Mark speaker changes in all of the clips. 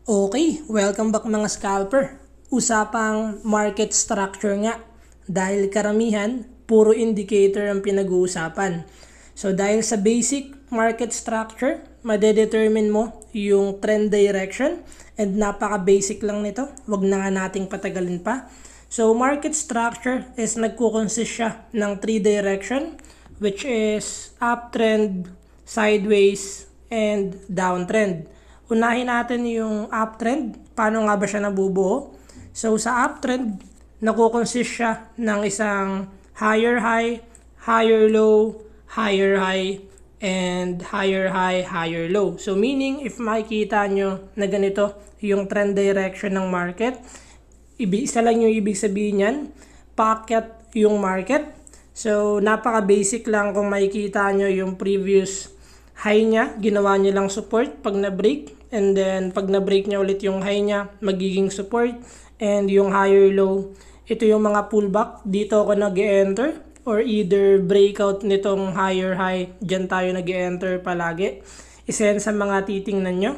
Speaker 1: Okay, welcome back mga scalper. Usapang market structure nga dahil karamihan puro indicator ang pinag-uusapan. So dahil sa basic market structure, madedetermine mo yung trend direction and napaka-basic lang nito. Wag na nga nating patagalin pa. So market structure is nagkukonsist siya ng 3 direction which is uptrend, sideways, and downtrend. Unahin natin yung uptrend. Paano nga ba siya nabubuo? So sa uptrend, nakukonsist siya ng isang higher high, higher low, higher high, and higher high, higher low. So meaning, if makikita nyo na ganito yung trend direction ng market, isa lang yung ibig sabihin yan, paakyat yung market. So napaka-basic lang kung makikita nyo yung previous high niya, ginawa niya lang support pag na-break. And then, pag na-break niya ulit yung high niya, magiging support. And yung higher low, ito yung mga pullback. Dito ako nag-enter or either breakout nitong higher high. Diyan tayo nag-enter palagi. Isa yan sa mga titingnan nyo.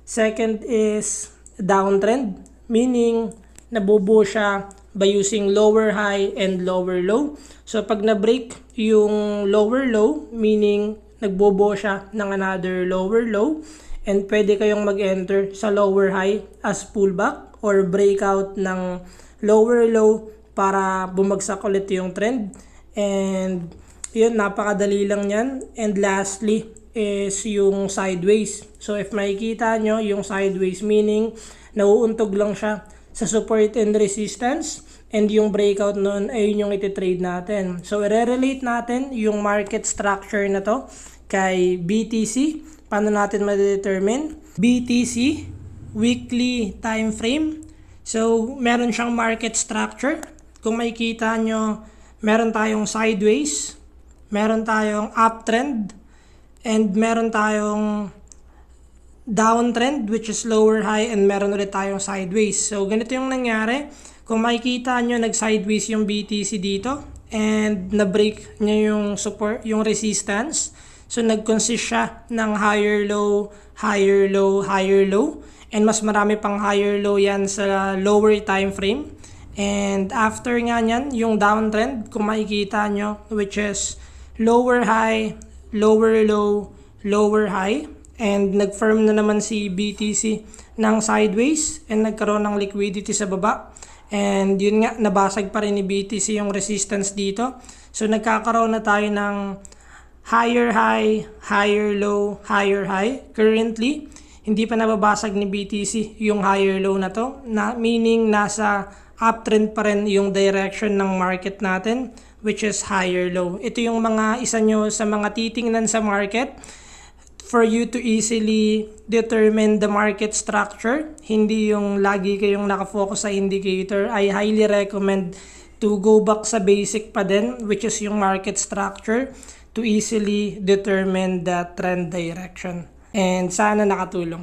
Speaker 1: Second is downtrend. Meaning, nabubuo siya by using lower high and lower low. So, pag na-break yung lower low, meaning nagbubuo siya ng another lower low, and pwede kayong mag-enter sa lower high as pullback or breakout ng lower low para bumagsak ulit yung trend. And yun, napakadali lang yan. And lastly is yung sideways. So if makikita nyo yung sideways, meaning nauuntog lang siya sa support and resistance, and yung breakout nun ay yung iti-trade natin. So i-relate natin yung market structure na to kay BTC. Paano natin ma-determine? BTC, weekly time frame. So, meron siyang market structure. Kung makikita nyo, meron tayong sideways, meron tayong uptrend, and meron tayong downtrend which is lower high, and meron ulit tayong sideways. So, ganito yung nangyari. Kung makikita nyo, nag-sideways yung BTC dito and na-break niya yung support, yung resistance. So, nag-consist siya ng higher low, higher low, higher low. And mas marami pang higher low yan sa lower time frame. And after nga yan, yung downtrend, kung makikita nyo, which is lower high, lower low, lower high. And nag-firm na naman si BTC ng sideways and nagkaroon ng liquidity sa baba. And yun nga, nabasag pa rin ni BTC yung resistance dito. So, nagkakaroon na tayo ng higher high, higher low, higher high. Currently, hindi pa nababasag ni BTC yung higher low na to. Meaning, nasa uptrend pa rin yung direction ng market natin, which is higher low. Ito yung mga isa nyo sa mga titingnan sa market for you to easily determine the market structure. Hindi yung lagi kayong nakafocus sa indicator. I highly recommend to go back sa basic pa din, which is yung market structure, to easily determine the trend direction. And sana nakatulong.